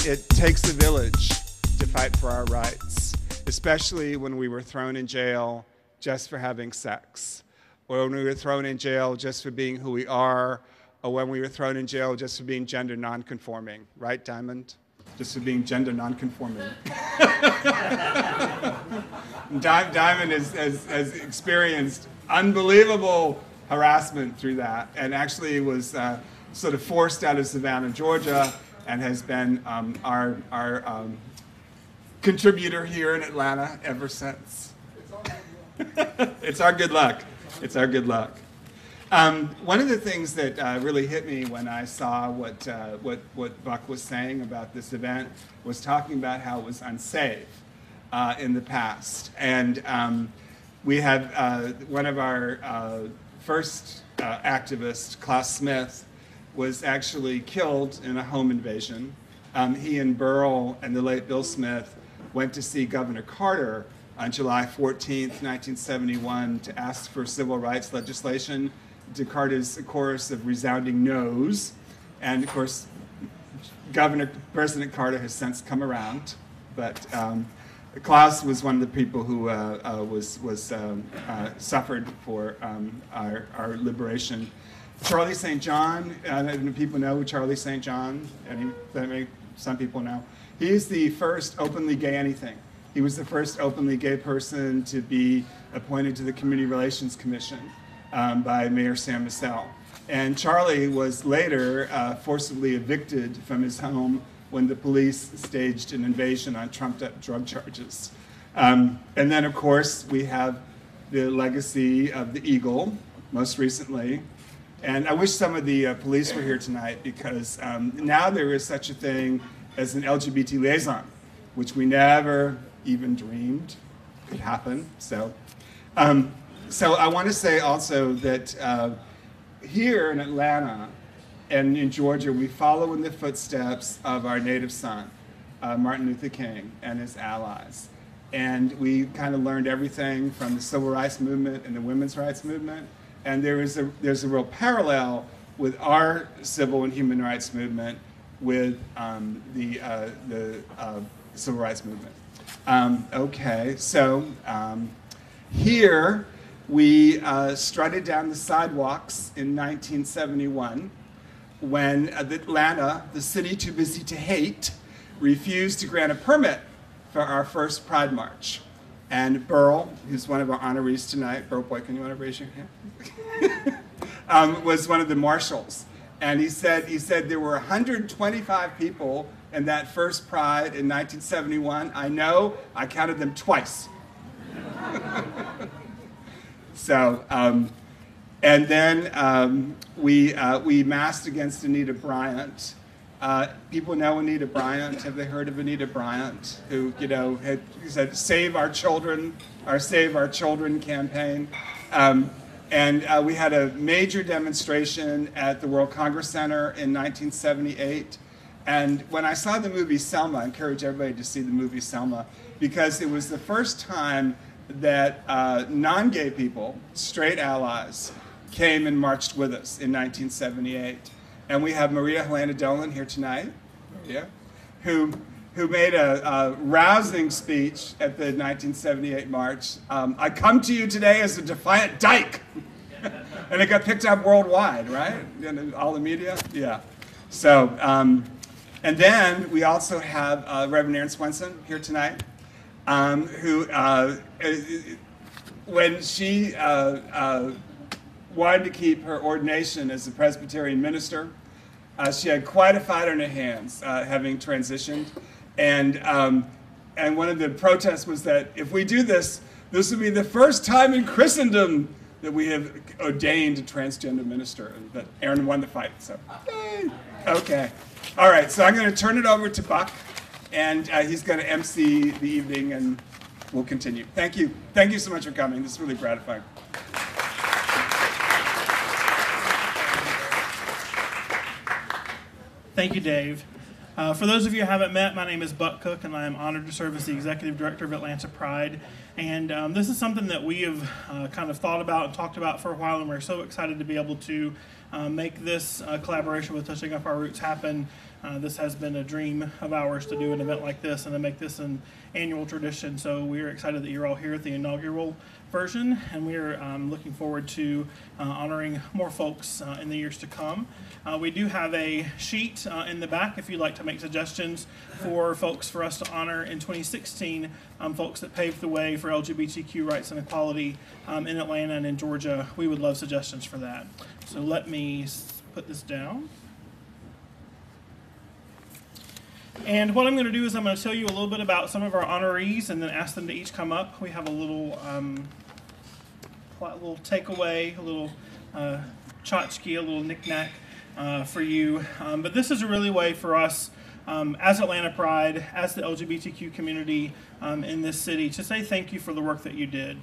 it takes a village to fight for our rights, especially when we were thrown in jail just for having sex, or when we were thrown in jail just for being who we are, or when we were thrown in jail just for being gender nonconforming. Right, Diamond? Just for being gender nonconforming. Diamond has experienced unbelievable harassment through that, and actually was sort of forced out of Savannah, Georgia, and has been our contributor here in Atlanta ever since. It's our good luck. It's our good luck. One of the things that really hit me when I saw what Buck was saying about this event was talking about how it was unsafe in the past. And we had one of our first activists, Klaus Smith, was actually killed in a home invasion. He and Burl and the late Bill Smith went to see Governor Carter on July 14th, 1971, to ask for civil rights legislation, to Carter's chorus of resounding no's. And of course, President Carter has since come around, but Klaus was one of the people who suffered for our liberation. Charlie St. John, people know who Charlie St. John, some people know. He's the first openly gay anything. He was the first openly gay person to be appointed to the Community Relations Commission by Mayor Sam Massell. And Charlie was later forcibly evicted from his home when the police staged an invasion on trumped-up drug charges. And then, of course, we have the legacy of the Eagle, most recently. And I wish some of the police were here tonight, because now there is such a thing as an LGBT liaison, which we never even dreamed could happen. So I want to say also that here in Atlanta and in Georgia, we follow in the footsteps of our native son, Martin Luther King, and his allies. And we kind of learned everything from the civil rights movement and the women's rights movement. And there's a real parallel with our civil and human rights movement with the civil rights movement. Okay, so here we strutted down the sidewalks in 1971 when Atlanta, the city too busy to hate, refused to grant a permit for our first Pride March. And Burl, who's one of our honorees tonight, Burl Boy, can you want to raise your hand? Was one of the marshals. And he said there were 125 people in that first Pride in 1971. I know, I counted them twice. So, and then we massed against Anita Bryant. People know Anita Bryant. Have they heard of Anita Bryant, who had said "Save Our Children," our "Save Our Children" campaign? And we had a major demonstration at the World Congress Center in 1978. And when I saw the movie Selma, I encourage everybody to see the movie Selma, because it was the first time that non-gay people, straight allies, came and marched with us in 1978. And we have Maria Helena Dolan here tonight, who made a rousing speech at the 1978 march. I come to you today as a defiant dyke. And it got picked up worldwide, right? In all the media? Yeah. So, and then we also have Reverend Erin Swenson here tonight, who, when she wanted to keep her ordination as a Presbyterian minister, she had quite a fight on her hands, having transitioned. And one of the protests was that if we do this, this will be the first time in Christendom that we have ordained a transgender minister. But Erin won the fight, so yay. Okay. All right, so I'm going to turn it over to Buck, and he's going to MC the evening, and we'll continue. Thank you. Thank you so much for coming. This is really gratifying. Thank you, Dave. For those of you who haven't met, my name is Buck Cook, and I am honored to serve as the Executive Director of Atlanta Pride. And this is something that we have kind of thought about and talked about for a while, and we're so excited to be able to make this collaboration with Touching Up Our Roots happen. This has been a dream of ours to do an event like this and to make this an annual tradition. So we're excited that you're all here at the inaugural version, and we're looking forward to honoring more folks in the years to come. We do have a sheet in the back if you'd like to make suggestions for folks for us to honor in 2016, folks that paved the way for LGBTQ rights and equality in Atlanta and in Georgia. We would love suggestions for that. So let me put this down. And what I'm going to do is I'm going to tell you a little bit about some of our honorees and then ask them to each come up. We have a little takeaway, a little tchotchke, a little knick-knack for you. But this is a really way for us as Atlanta Pride, as the LGBTQ community in this city, to say thank you for the work that you did.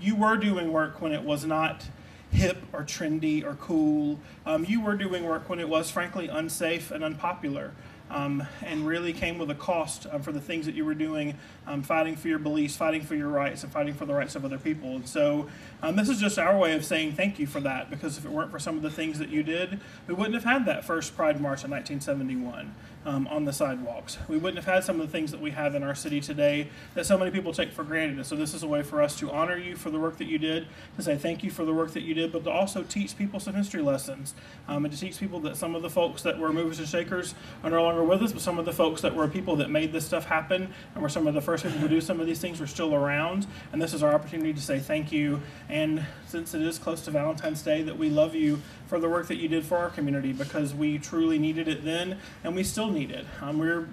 You were doing work when it was not hip or trendy or cool. You were doing work when it was frankly unsafe and unpopular. And really came with a cost for the things that you were doing, fighting for your beliefs, fighting for your rights, and fighting for the rights of other people. And so this is just our way of saying thank you for that, because if it weren't for some of the things that you did, we wouldn't have had that first Pride March in 1971 on the sidewalks. We wouldn't have had some of the things that we have in our city today that so many people take for granted. And so this is a way for us to honor you for the work that you did, to say thank you for the work that you did, but to also teach people some history lessons, and to teach people that some of the folks that were movers and shakers are no longer with us, but some of the folks that were people that made this stuff happen and were some of the first people to do some of these things were still around. And this is our opportunity to say thank you. And since it is close to Valentine's Day, that we love you for the work that you did for our community, because we truly needed it then and we still need it. We're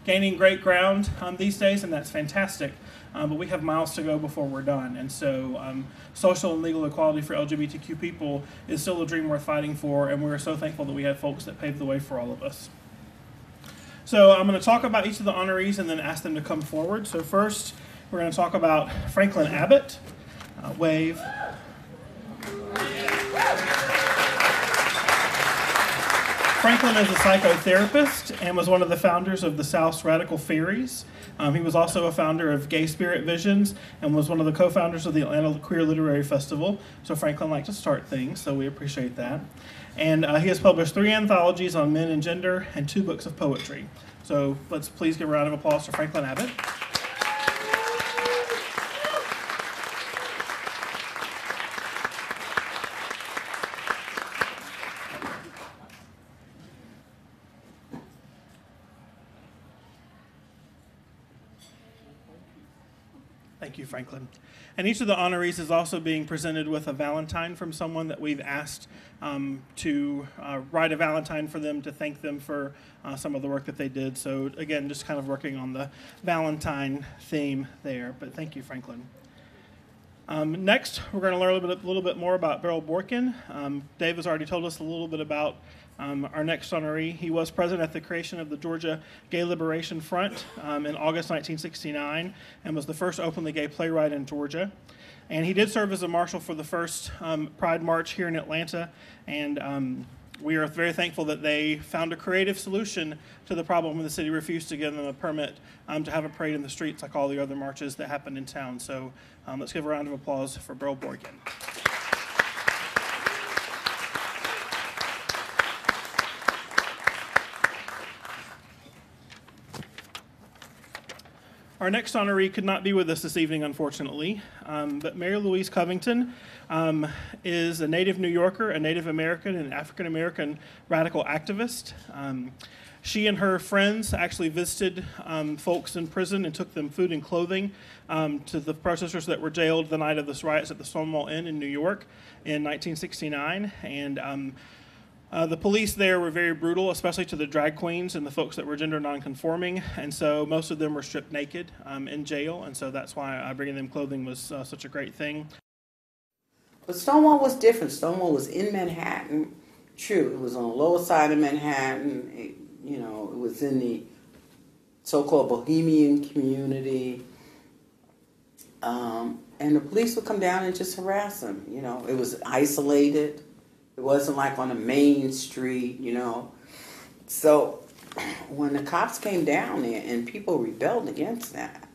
gaining great ground these days, and that's fantastic. But we have miles to go before we're done. And so social and legal equality for LGBTQ people is still a dream worth fighting for, and we're so thankful that we had folks that paved the way for all of us. So I'm going to talk about each of the honorees and then ask them to come forward. So first, we're going to talk about Franklin Abbott. Wave. Franklin is a psychotherapist and was one of the founders of the South's Radical Fairies. He was also a founder of Gay Spirit Visions and was one of the co-founders of the Atlanta Queer Literary Festival. So Franklin liked to start things, so we appreciate that. And he has published 3 anthologies on men and gender and 2 books of poetry. So let's please give a round of applause for Franklin Abbott. Thank you, Franklin. And each of the honorees is also being presented with a Valentine from someone that we've asked to write a Valentine for them, to thank them for some of the work that they did. So again, just kind of working on the Valentine theme there. But thank you, Franklin. Next, we're going to learn a little bit more about Beryl Boykin. Dave has already told us a little bit about our next honoree. He was present at the creation of the Georgia Gay Liberation Front in August 1969 and was the first openly gay playwright in Georgia. And he did serve as a marshal for the first Pride March here in Atlanta. And we are very thankful that they found a creative solution to the problem when the city refused to give them a permit to have a parade in the streets like all the other marches that happened in town. So let's give a round of applause for Beryl Boykin. Our next honoree could not be with us this evening, unfortunately, but Mary Louise Covington is a native New Yorker, a Native American, and African-American radical activist. She and her friends actually visited folks in prison and took them food and clothing to the protesters that were jailed the night of the riots at the Stonewall Inn in New York in 1969. And the police there were very brutal, especially to the drag queens and the folks that were gender nonconforming, and so most of them were stripped naked in jail, and so that's why bringing them clothing was such a great thing. But Stonewall was different. Stonewall was in Manhattan. True, it was on the lower side of Manhattan. It was in the so-called bohemian community, and the police would come down and just harass them. It was isolated. It wasn't like on a main street, So when the cops came down there and people rebelled against that,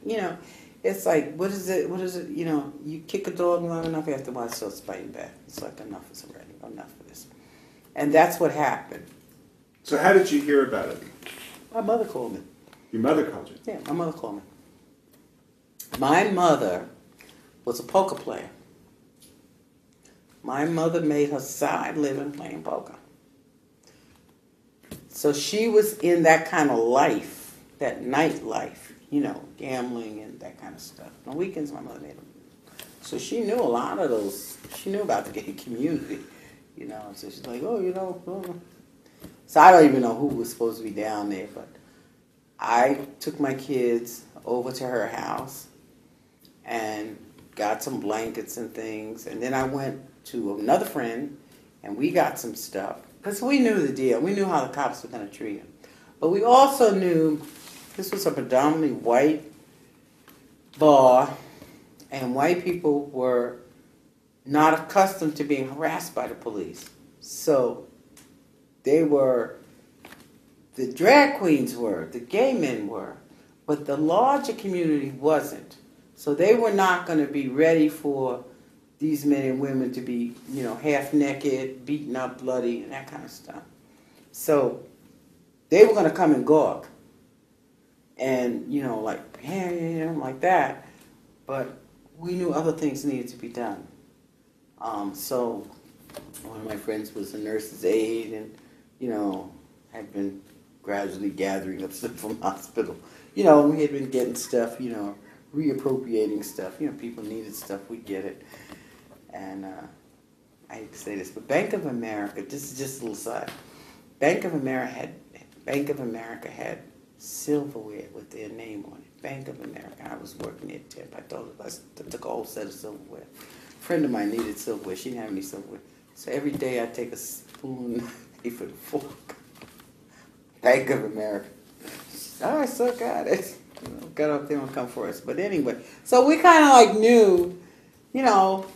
It's like, what is it? What is it? You know, you kick a dog long enough, after a while, it starts biting back. It's like, enough is already, enough of this. And that's what happened. So how did you hear about it? My mother called me. Your mother called you? Yeah, my mother called me. My mother was a poker player. My mother made her side living playing poker. So she was in that kind of life, that nightlife, you know, gambling and that kind of stuff. On weekends, my mother made them. So she knew a lot of those. She knew about the gay community, you know. So she's like, oh, you know. Oh. So I don't even know who was supposed to be down there, but I took my kids over to her house and got some blankets and things. And then I went to another friend and we got some stuff. Because we knew the deal. We knew how the cops were going to treat him. But we also knew this was a predominantly white bar, and white people were not accustomed to being harassed by the police. So they were, the drag queens were, the gay men were, but the larger community wasn't. So they were not going to be ready for these men and women to be, you know, half naked, beaten up, bloody, and that kind of stuff. So they were going to come and gawk. And, you know, like, yeah, like that. But we knew other things needed to be done. So one of my friends was a nurse's aide and, you know, had been gradually gathering up stuff from the hospital. You know, we had been getting stuff, you know, reappropriating stuff. You know, people needed stuff, we get it. And I hate to say this, but Bank of America, this is just a little side. Bank of America had silverware with their name on it. Bank of America. I was working at Tip. I took a whole set of silverware. A friend of mine needed silverware. She didn't have any silverware. So every day I take a spoon, knife, and fork. Bank of America. All right, so got it. You know, got up there and come for us. But anyway, so we kind of like knew, you know.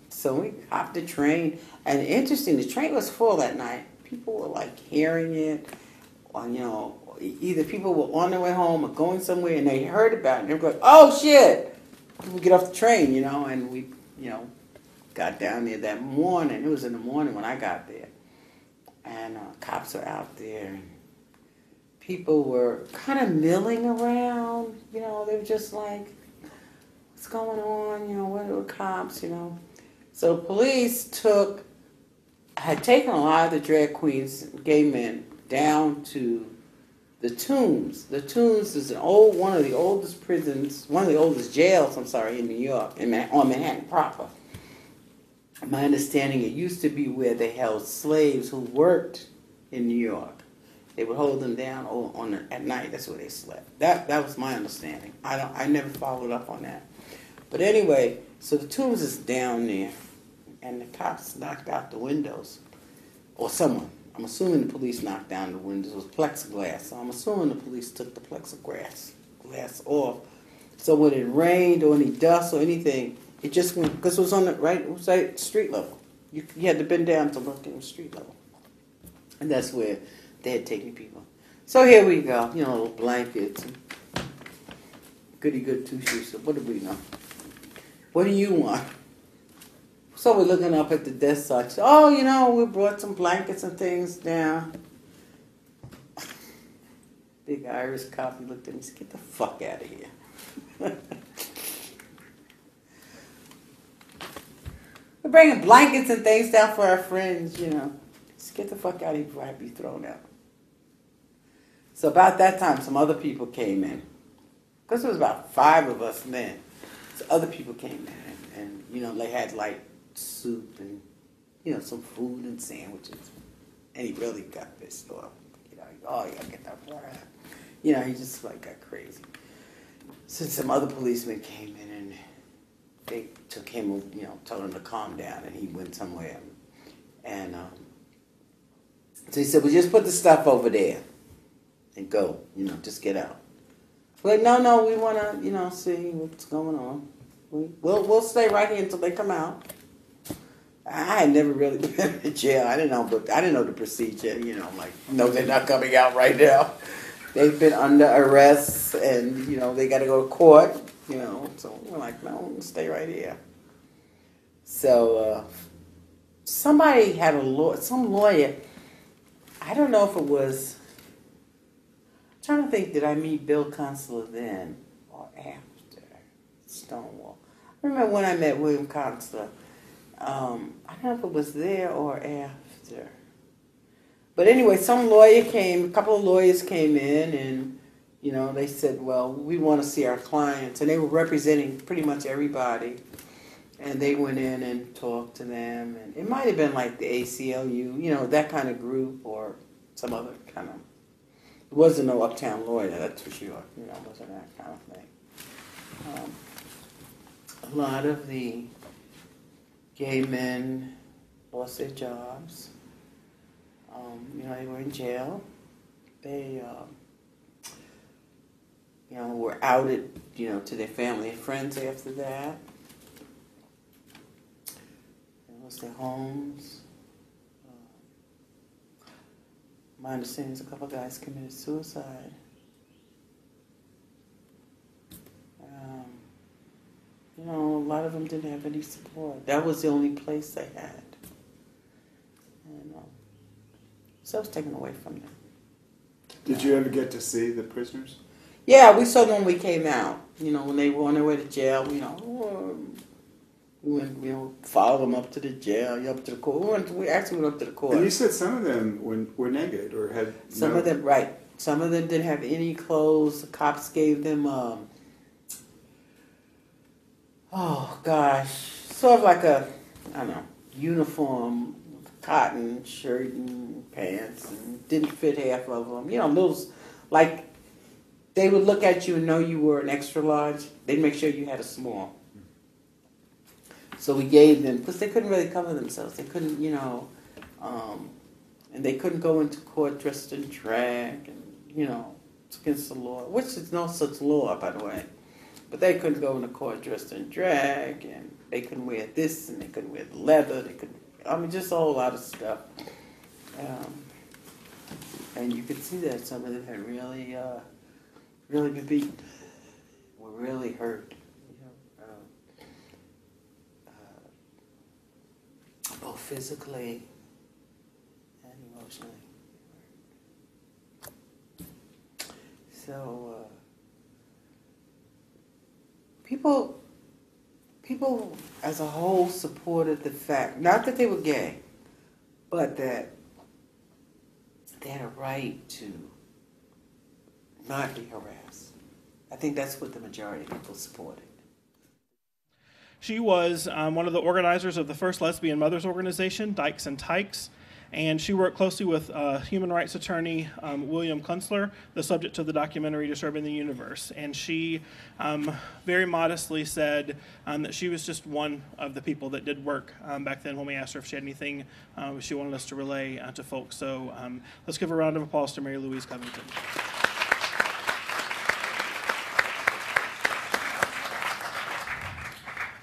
So we hopped the train, and interesting, the train was full that night. People were like hearing it, or, you know, either people were on their way home or going somewhere, and they heard about it, and they were going, oh shit! We get off the train, you know, and we, you know, got down there that morning. It was in the morning when I got there, and cops were out there, and people were kind of milling around, you know, they were just like, what's going on, you know, what are the cops, you know. So police had taken a lot of the drag queens, gay men, down to the Tombs. The Tombs is one of the oldest prisons, one of the oldest jails, in New York, on Manhattan proper. My understanding, it used to be where they held slaves who worked in New York. They would hold them down at night. That's where they slept. That was my understanding. I never followed up on that. But anyway, so the Tombs is down there, and the cops knocked out the windows, or someone. I'm assuming the police knocked down the windows. It was plexiglass, so I'm assuming the police took the plexiglass off. So when it rained or any dust or anything, it just went, because it was it was at street level. You had to bend down to look at the street level, and that's where they had taken people. So here we go, you know, little blankets, and goody good two shoes. So what do we know? What do you want? So we're looking up at the desk side. Oh, you know, we brought some blankets and things down. Big Irish cop, he looked at me and said, get the fuck out of here. We're bringing blankets and things down for our friends, you know. Just get the fuck out of here before I be thrown out. So about that time, some other people came in. Because there was about 5 of us then. So other people came in and you know, they had like soup and, you know, some food and sandwiches. And he really got pissed off. You know, oh, you gotta get that far out. You know, he just like got crazy. So some other policemen came in and they took him, you know, told him to calm down, and he went somewhere. And so he said, well, just put the stuff over there and go, you know, just get out. We're like, no, we want to, you know, see what's going on. We'll stay right here until they come out. I had never really been in jail. I didn't know the procedure, you know, like, no, they're not coming out right now. They've been under arrest, and, you know, they got to go to court. you know. So we're like, no, we'll stay right here. So somebody had some lawyer. I don't know if it was. I'm trying to think. Did I meet Bill Consular then or after Stonewall? I remember when I met William Consular. I don't know if it was there or after. But anyway, a couple of lawyers came in, and, you know, they said, well, we want to see our clients. And they were representing pretty much everybody. And they went in and talked to them. And it might have been like the ACLU, you know, that kind of group, or some other kind of. It wasn't no uptown lawyer, that's for sure. You know, it wasn't that kind of thing. A lot of the gay men lost their jobs. You know, they were in jail. They, you know, were outed, you know, to their family and friends after that. They lost their homes. My understanding is a couple of guys committed suicide. You know, a lot of them didn't have any support. That was the only place they had. And so it was taken away from them. Did you ever get to see the prisoners? Yeah, we saw them when we came out. You know, when they were on their way to jail, you know, we went, you know, followed them up to the jail, up to the court. We actually went up to the court. And you said some of them were naked or had Some of them, right. Some of them didn't have any clothes. The cops gave them, oh gosh, sort of like a, I don't know, uniform, cotton shirt and pants, and didn't fit half of them. You know, those, like, they would look at you and know you were an extra large. They'd make sure you had a small. So we gave them, because they couldn't really cover themselves. They couldn't, you know, and they couldn't go into court dressed in drag, and, you know, it's against the law, which is no such law, by the way. But they couldn't go into court dressed in drag, and they couldn't wear this, and they couldn't wear the leather. They couldn't, I mean, just a whole lot of stuff. And you could see that some of them had really, really been beaten, were really hurt, you know, both physically and emotionally. So people as a whole supported the fact, not that they were gay, but that they had a right to not be harassed. I think that's what the majority of people supported. She was one of the organizers of the first lesbian mothers organization, Dykes and Tykes, and she worked closely with human rights attorney William Kunstler, the subject of the documentary Disturbing the Universe. And she very modestly said that she was just one of the people that did work back then when we asked her if she had anything she wanted us to relay to folks. So let's give a round of applause to Mary Louise Covington.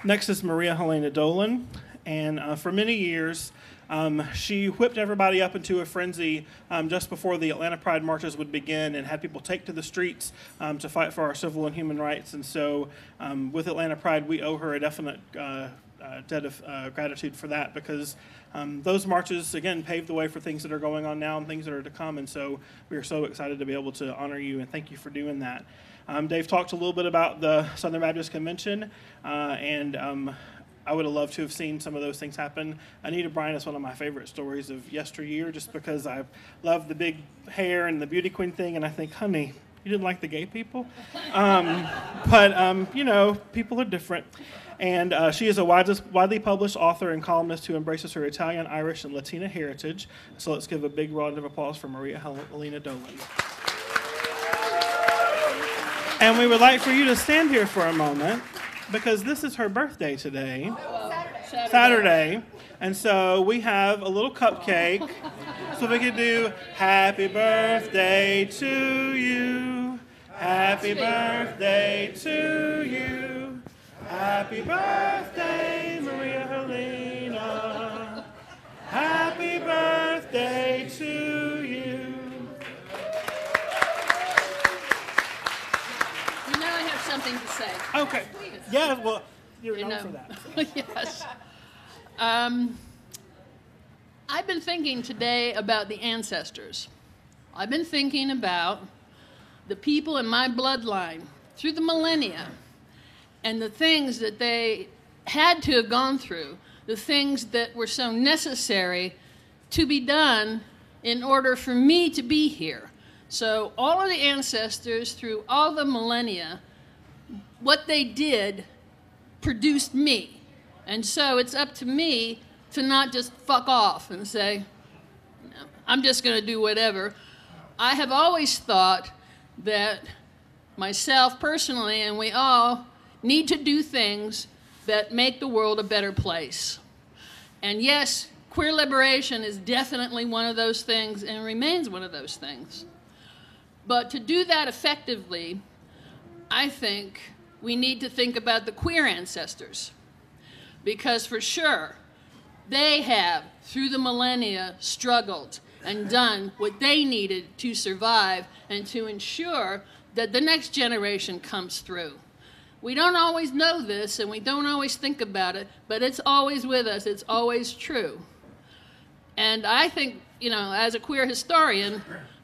Next is Maria Helena Dolan, and for many years, she whipped everybody up into a frenzy just before the Atlanta Pride marches would begin and had people take to the streets to fight for our civil and human rights. And so with Atlanta Pride, we owe her a definite debt of gratitude for that, because those marches, again, paved the way for things that are going on now and things that are to come. And so we are so excited to be able to honor you, and thank you for doing that. Dave talked a little bit about the Southern Baptist Convention, and I would have loved to have seen some of those things happen. Anita Bryant is one of my favorite stories of yesteryear, just because I love the big hair and the beauty queen thing, and I think, honey, you didn't like the gay people? But you know, people are different. And she is a widely published author and columnist who embraces her Italian, Irish, and Latina heritage. So let's give a big round of applause for Maria Helena Dolan. And we would like for you to stand here for a moment, because this is her birthday today, Saturday. And so we have a little cupcake. So we could do happy birthday to you, happy birthday to you, happy birthday, Maria Helena, happy birthday to you. You know I have something to say. say. Okay. Yeah, well, you're You known know. for that. Yes. I've been thinking today about the ancestors. I've been thinking about the people in my bloodline through the millennia and the things that they had to have gone through, the things that were so necessary to be done in order for me to be here. So all of the ancestors through all the millennia, what they did produced me. And so it's up to me to not just fuck off and say, no, I'm just going to do whatever. I have always thought that myself personally and we all need to do things that make the world a better place. And yes, queer liberation is definitely one of those things and remains one of those things. But to do that effectively, I think we need to think about the queer ancestors. Because for sure, they have, through the millennia, struggled and done what they needed to survive and to ensure that the next generation comes through. We don't always know this and we don't always think about it, but it's always with us. It's always true. And I think, you know, as a queer historian,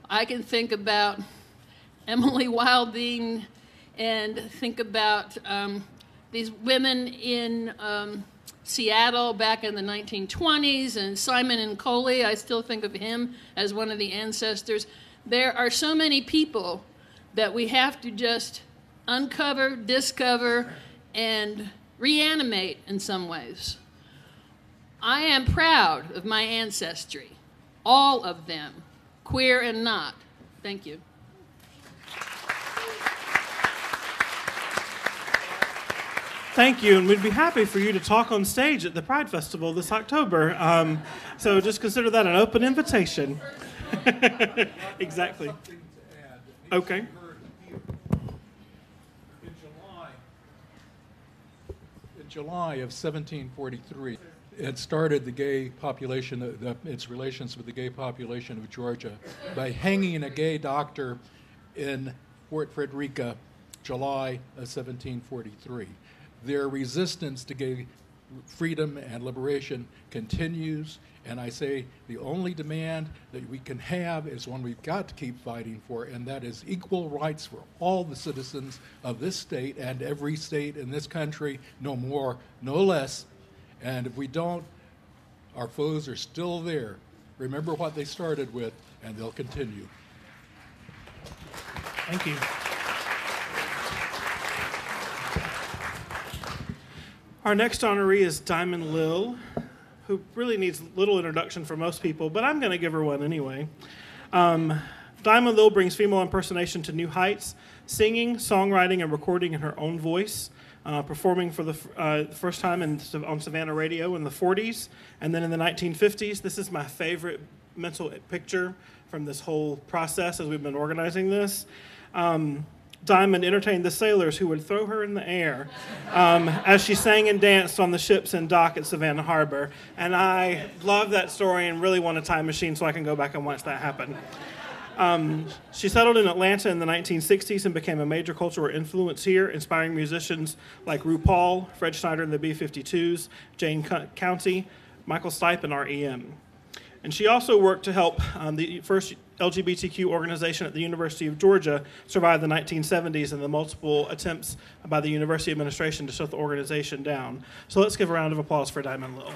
I can think about Emily Wilding and think about these women in Seattle back in the 1920s, and Simon and Coley, I still think of him as one of the ancestors. There are so many people that we have to just uncover, discover, and reanimate in some ways. I am proud of my ancestry, all of them, queer and not. Thank you. Thank you, and we'd be happy for you to talk on stage at the Pride Festival this October. So just consider that an open invitation. Exactly. Okay. In July of 1743, it started the gay population, its relations with the gay population of Georgia by hanging a gay doctor in Fort Frederica, July of 1743. Their resistance to gay freedom and liberation continues, and I say the only demand that we can have is one we've got to keep fighting for, and that is equal rights for all the citizens of this state and every state in this country, no more, no less. And if we don't, our foes are still there. Remember what they started with, and they'll continue. Thank you. Our next honoree is Diamond Lill, who really needs little introduction for most people, but I'm going to give her one anyway. Diamond Lill brings female impersonation to new heights, singing, songwriting, and recording in her own voice, performing for the first time on Savannah Radio in the 40s, and then in the 1950s. This is my favorite mental picture from this whole process as we've been organizing this. Diamond entertained the sailors who would throw her in the air as she sang and danced on the ships and dock at Savannah Harbor. And I love that story and really want a time machine so I can go back and watch that happen. She settled in Atlanta in the 1960s and became a major cultural influence here, inspiring musicians like RuPaul, Fred Schneider and the B-52s, Jane County, Michael Stipe, and R.E.M. And she also worked to help the first LGBTQ organization at the University of Georgia survive the 1970s and the multiple attempts by the university administration to shut the organization down. So let's give a round of applause for Diamond Lill.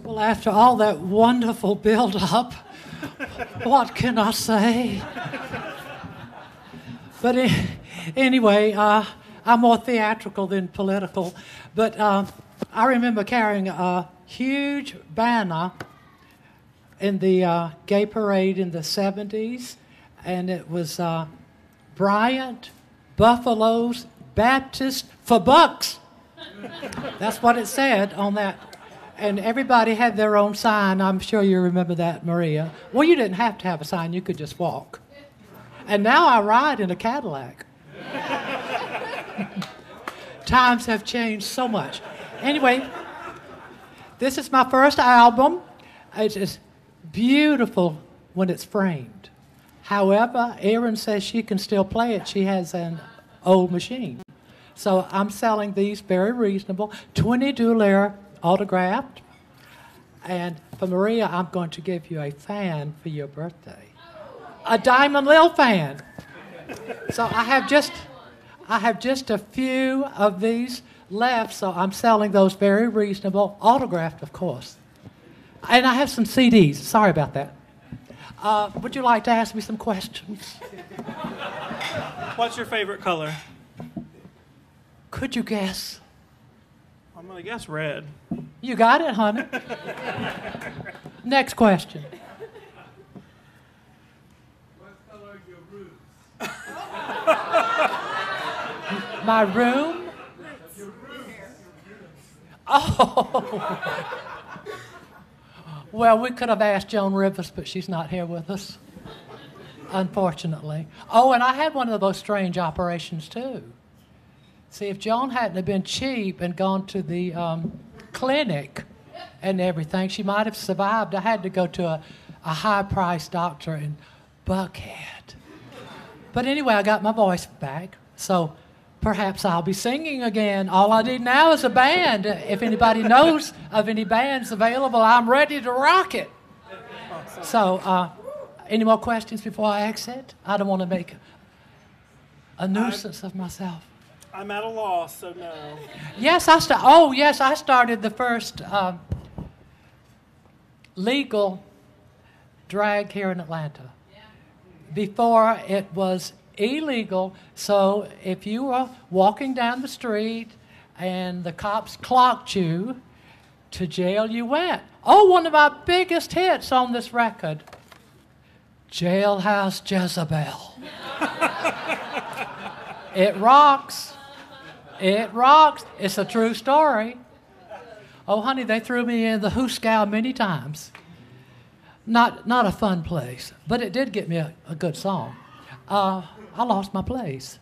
Well, after all that wonderful build-up, what can I say? But anyway, I'm more theatrical than political. But I remember carrying a huge banner in the gay parade in the 70s, and it was Bryant, Buffaloes, Baptist for Bucks. That's what it said on that. And everybody had their own sign. I'm sure you remember that, Maria. Well, you didn't have to have a sign. You could just walk. And now I ride in a Cadillac. Times have changed so much. Anyway, This is my first album. It's beautiful when it's framed. However, Erin says she can still play it. She has an old machine. So I'm selling these very reasonable, 22 lira autographed. And for Maria, I'm going to give you a fan for your birthday. A Diamond Lil fan. So I have just a few of these left, so I'm selling those very reasonable, autographed, of course. And I have some CDs. Sorry about that. Would you like to ask me some questions? What's your favorite color? Could you guess? I'm going to guess red. You got it, honey. Next question. What color are your roots? My room? Oh. Well, we could have asked Joan Rivers, but she's not here with us, unfortunately. Oh, and I had one of those strange operations, too. See, if Joan hadn't have been cheap and gone to the clinic and everything, she might have survived. I had to go to a high-priced doctor in Buckhead. But anyway, I got my voice back, so perhaps I'll be singing again. All I need now is a band. If anybody knows of any bands available, I'm ready to rock it. So, any more questions before I exit? I don't want to make a nuisance of myself. I'm at a loss, so no. Yes, I started the first legal drag here in Atlanta. Before it was illegal, so if you were walking down the street and the cops clocked you, to jail you went. Oh, one of my biggest hits on this record, Jailhouse Jezebel. It rocks. It rocks. It's a true story. Oh, honey, they threw me in the Hooskow many times. Not a fun place, but it did get me a good song. I lost my place.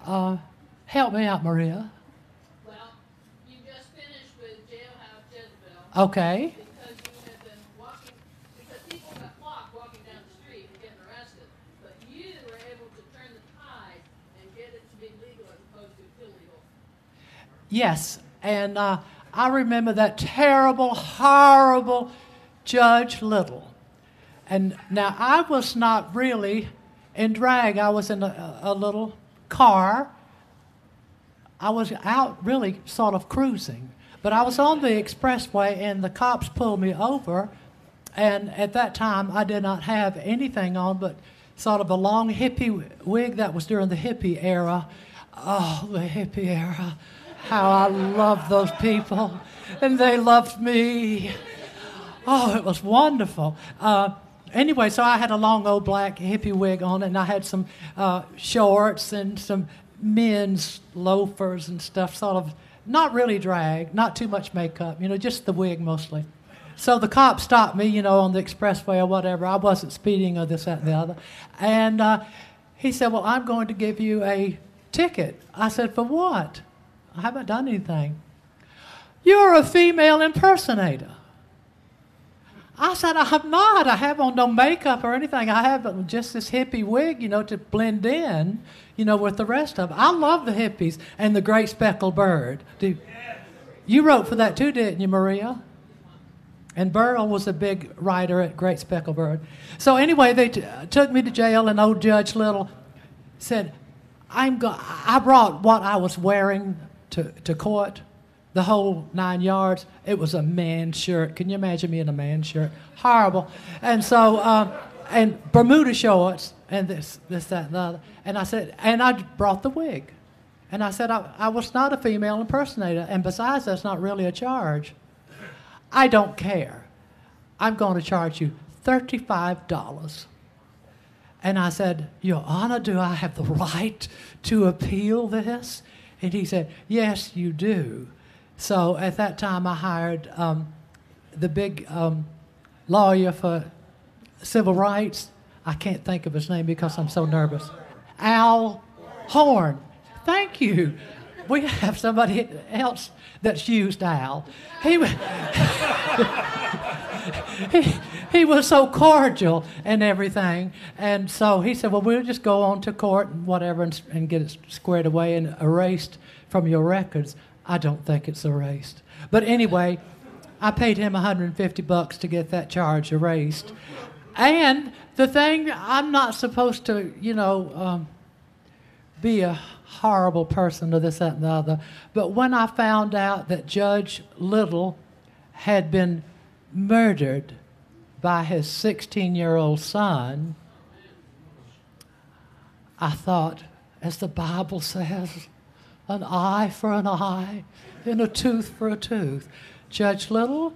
Help me out, Maria. Well, you just finished with Jailhouse Jezebel. Okay. Because you have been walking, because people got clocked walking down the street and getting arrested. But you were able to turn the tide and get it to be legal as opposed to illegal. Yes, and I remember that terrible, horrible Judge Little. And now I was not really in drag. I was in a little car. I was out really sort of cruising. But I was on the expressway and the cops pulled me over. And at that time I did not have anything on but sort of a long hippie wig. That was during the hippie era. Oh, the hippie era. How I loved those people. And they loved me. Oh, it was wonderful. Anyway, so I had a long old black hippie wig on, and I had some shorts and some men's loafers and stuff, sort of not really drag, not too much makeup, just the wig mostly. So the cop stopped me, on the expressway or whatever. I wasn't speeding or this, that, and the other. And he said, well, I'm going to give you a ticket. I said, for what? I haven't done anything. You're a female impersonator. I said, I'm not. I have on no makeup or anything. I have just this hippie wig, to blend in, with the rest of them. I love the hippies and the Great Speckled Bird. Dude, you wrote for that too, didn't you, Maria? And Burl was a big writer at Great Speckled Bird. So anyway, they took me to jail, and old Judge Little said, I brought what I was wearing to court. The whole 9 yards. It was a man's shirt. Can you imagine me in a man's shirt? Horrible. And so, and Bermuda shorts, and this, that, and the other. And I said, and I brought the wig. And I said, I was not a female impersonator. And besides, that's not really a charge. I don't care. I'm going to charge you $35. And I said, Your Honor, do I have the right to appeal this? And he said, yes, you do. So at that time, I hired the big lawyer for civil rights. I can't think of his name because I'm so nervous. Al Horn. Thank you. We have somebody else that's used Al. he was so cordial and everything. And so he said, well, we'll just go on to court and whatever and get it squared away and erased from your records. I don't think it's erased. But anyway, I paid him $150 to get that charge erased. And the thing, I'm not supposed to, be a horrible person or this, that, and the other. But when I found out that Judge Little had been murdered by his 16-year-old son, I thought, as the Bible says, an eye for an eye and a tooth for a tooth. Judge Little,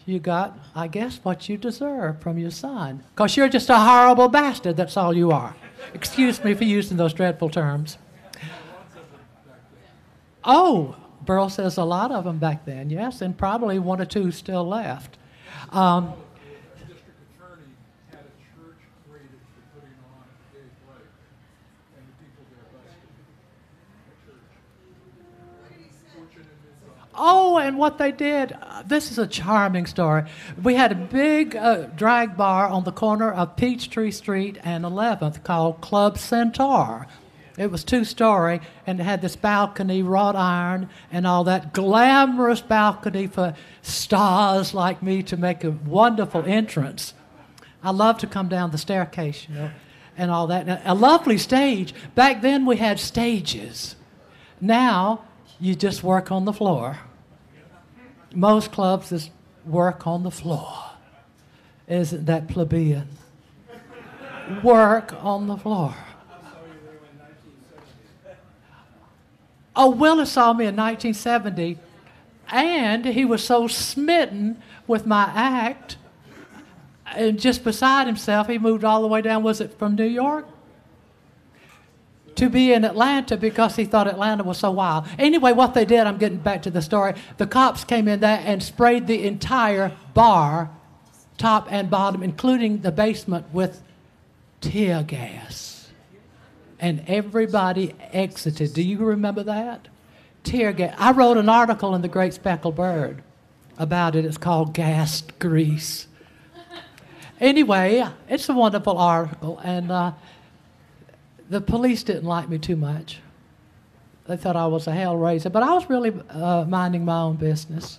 you got, I guess, what you deserve from your son. Because you're just a horrible bastard, that's all you are. Excuse me for using those dreadful terms. Oh, Burl says a lot of them back then, yes, and probably one or two still left. The district attorney had a church raided for putting on a gay play, and the people there busted the church. Oh, and what they did, this is a charming story. We had a big drag bar on the corner of Peachtree Street and 11th called Club Centaur. It was two-story, and it had this balcony, wrought iron, and all that glamorous balcony for stars like me to make a wonderful entrance. I love to come down the staircase, and all that. And a lovely stage. Back then, we had stages. Now, you just work on the floor. Most clubs just work on the floor. Isn't that plebeian? Work on the floor. Oh, Willis saw me in 1970, and he was so smitten with my act, and just beside himself, he moved all the way down, was it from New York? To be in Atlanta because he thought Atlanta was so wild. Anyway, what they did, I'm getting back to the story, the cops came in there and sprayed the entire bar, top and bottom, including the basement, with tear gas. And everybody exited. Do you remember that? Tear gas. I wrote an article in the Great Speckled Bird about it. It's called Gassed Grease. Anyway, it's a wonderful article, and the police didn't like me too much. They thought I was a hellraiser, but I was really minding my own business,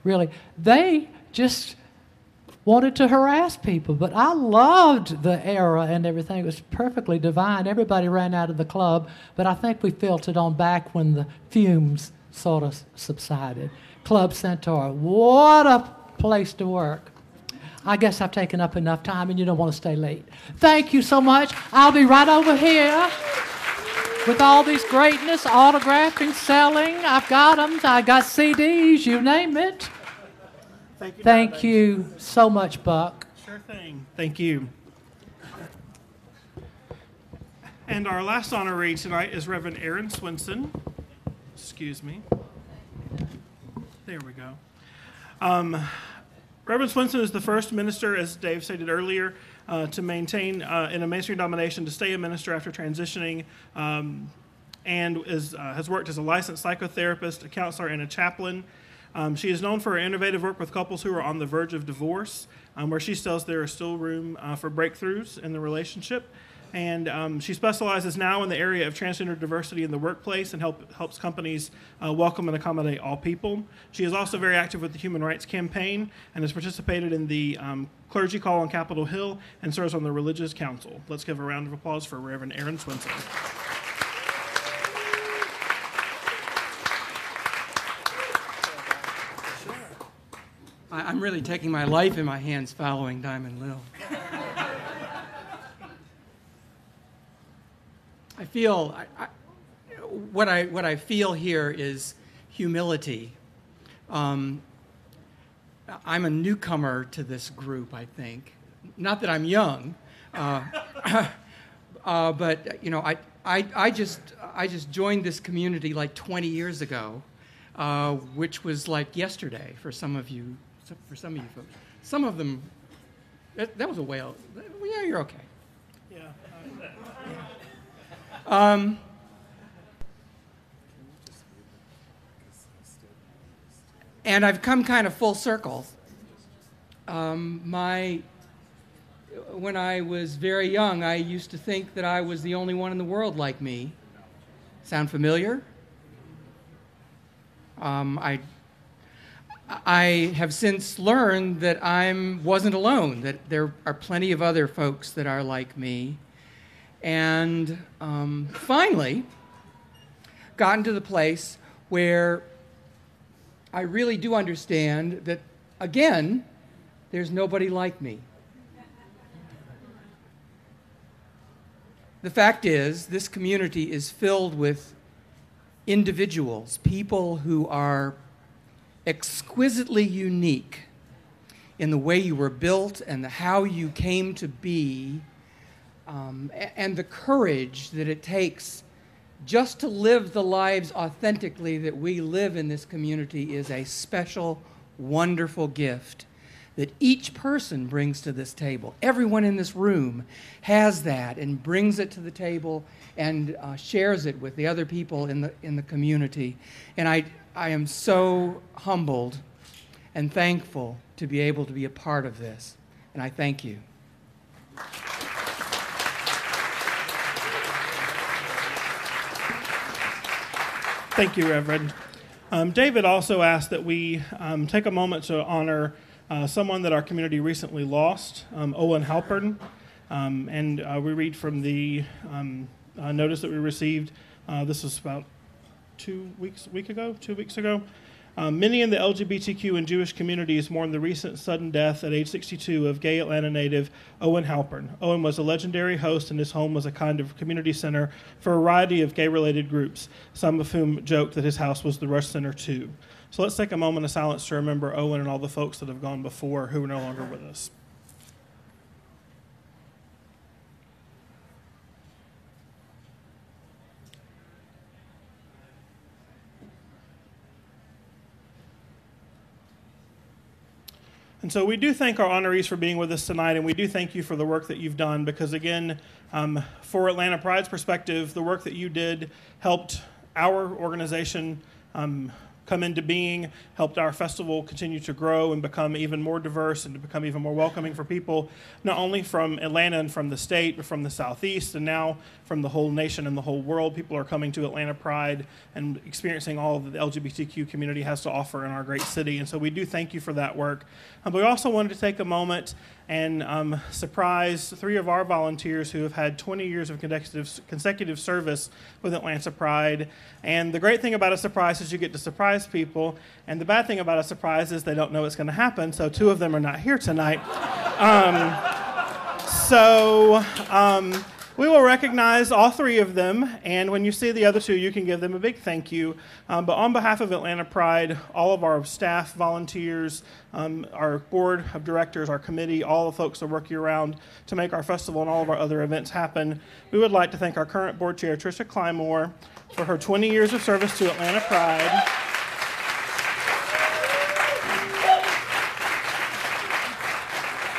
really. They just wanted to harass people, but I loved the era and everything. It was perfectly divine. Everybody ran out of the club, but I think we filtered on back when the fumes sort of subsided. Club Centaur, what a place to work. I guess I've taken up enough time and you don't want to stay late. Thank you so much. I'll be right over here with all these greatness, autographing, selling. I've got them. I got CDs, you name it. Thank you so much, Buck. Sure thing. Thank you. And our last honoree tonight is Reverend Aaron Swinson. Excuse me. There we go. Reverend Swinson is the first minister, as Dave stated earlier, to maintain in a mainstream denomination to stay a minister after transitioning, and has worked as a licensed psychotherapist, a counselor, and a chaplain. She is known for her innovative work with couples who are on the verge of divorce, where she says there is still room for breakthroughs in the relationship. And she specializes now in the area of transgender diversity in the workplace and helps companies welcome and accommodate all people. She is also very active with the Human Rights Campaign and has participated in the Clergy Call on Capitol Hill and serves on the Religious Council. Let's give a round of applause for Reverend Aaron Swinson. I'm really taking my life in my hands following Diamond Lil. I feel, what I feel here is humility. I'm a newcomer to this group, I think. Not that I'm young, but you know, I just joined this community like 20 years ago, which was like yesterday for some of you. For some of you folks, some of them, that was a whale. Yeah, you're okay. Yeah. And I've come kind of full circle when I was very young, I used to think that I was the only one in the world like me. Sound familiar? I have since learned that I wasn't alone, that there are plenty of other folks that are like me. And finally gotten to the place where I really do understand that, again, there's nobody like me. The fact is, this community is filled with individuals, people who are exquisitely unique in the way you were built and how you came to be, and the courage that it takes just to live the lives authentically that we live in this community is a special, wonderful gift that each person brings to this table. Everyone in this room has that and brings it to the table and shares it with the other people in the community. And I am so humbled and thankful to be able to be a part of this. And I thank you. Thank you, Reverend. David also asked that we take a moment to honor someone that our community recently lost, Owen Halpern. We read from the notice that we received. This was about 2 weeks ago. Many in the LGBTQ and Jewish communities mourn the recent sudden death at age 62 of gay Atlanta native Owen Halpern. Owen was a legendary host, and his home was a kind of community center for a variety of gay-related groups, some of whom joked that his house was the Rush Center too. So let's take a moment of silence to remember Owen and all the folks that have gone before who are no longer with us. And so we do thank our honorees for being with us tonight, and we do thank you for the work that you've done, because again, for Atlanta Pride's perspective, the work that you did helped our organization come into being, helped our festival continue to grow and become even more diverse and to become even more welcoming for people, not only from Atlanta and from the state, but from the Southeast, and now from the whole nation and the whole world. People are coming to Atlanta Pride and experiencing all that the LGBTQ community has to offer in our great city. And so we do thank you for that work. But we also wanted to take a moment and surprise 3 of our volunteers who have had 20 years of consecutive service with Atlanta Pride. And the great thing about a surprise is you get to surprise people, and the bad thing about a surprise is they don't know what's going to happen, so 2 of them are not here tonight. We will recognize all 3 of them, and when you see the other 2, you can give them a big thank you. But on behalf of Atlanta Pride, all of our staff, volunteers, our board of directors, our committee, all the folks that work year-round to make our festival and all of our other events happen, we would like to thank our current board chair, Tricia Clymore, for her 20 years of service to Atlanta Pride.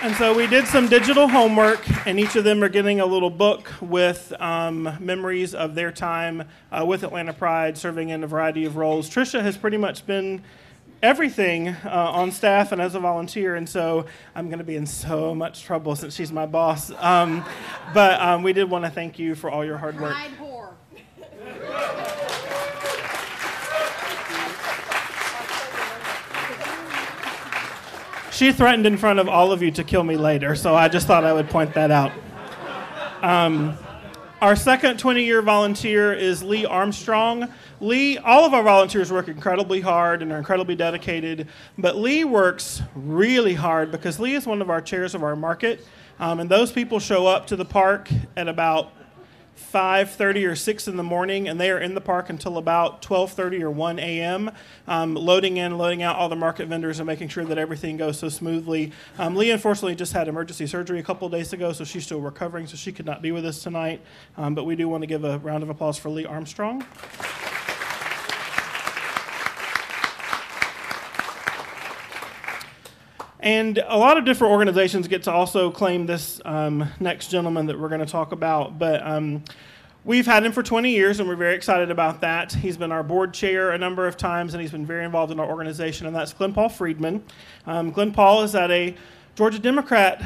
And so we did some digital homework, and each of them are getting a little book with memories of their time with Atlanta Pride, serving in a variety of roles. Tricia has pretty much been everything on staff and as a volunteer, and so I'm going to be in so much trouble since she's my boss. But we did want to thank you for all your hard work. Pride whore. She threatened in front of all of you to kill me later, so I just thought I would point that out. Our second 20-year volunteer is Lee Armstrong. Lee, all of our volunteers work incredibly hard and are incredibly dedicated, but Lee works really hard because Lee is one of our chairs of our market, and those people show up to the park at about 5:30 or 6 in the morning, and they are in the park until about 12:30 or 1 a.m., loading in, loading out all the market vendors and making sure that everything goes so smoothly. Lee, unfortunately, just had emergency surgery a couple of days ago, so she's still recovering, so she could not be with us tonight. But we do want to give a round of applause for Lee Armstrong. And a lot of different organizations get to also claim this next gentleman that we're going to talk about. But We've had him for 20 years, and we're very excited about that. He's been our board chair a number of times, and he's been very involved in our organization, and that's Glenn Paul Friedman. Glenn Paul is at a Georgia Democrat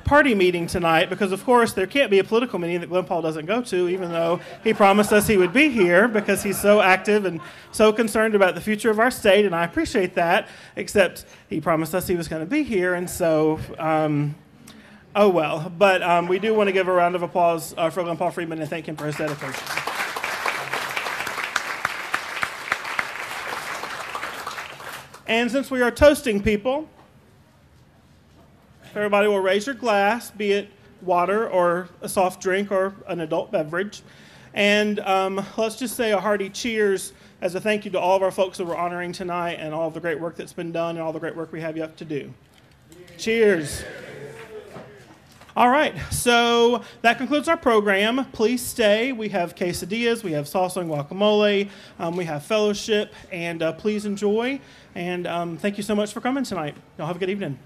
party meeting tonight because, of course, there can't be a political meeting that Glenn Paul doesn't go to, even though he promised us he would be here because he's so active and so concerned about the future of our state, and I appreciate that, except he promised us he was going to be here, and so... oh well, but we do want to give a round of applause for Glenn Paul Friedman and thank him for his dedication. And since we are toasting people, everybody will raise your glass, be it water or a soft drink or an adult beverage. And let's just say a hearty cheers as a thank you to all of our folks that we're honoring tonight and all of the great work that's been done and all the great work we have yet to do. Cheers. All right, so that concludes our program. Please stay. We have quesadillas, we have salsa and guacamole, we have fellowship, and please enjoy. And thank you so much for coming tonight. Y'all have a good evening.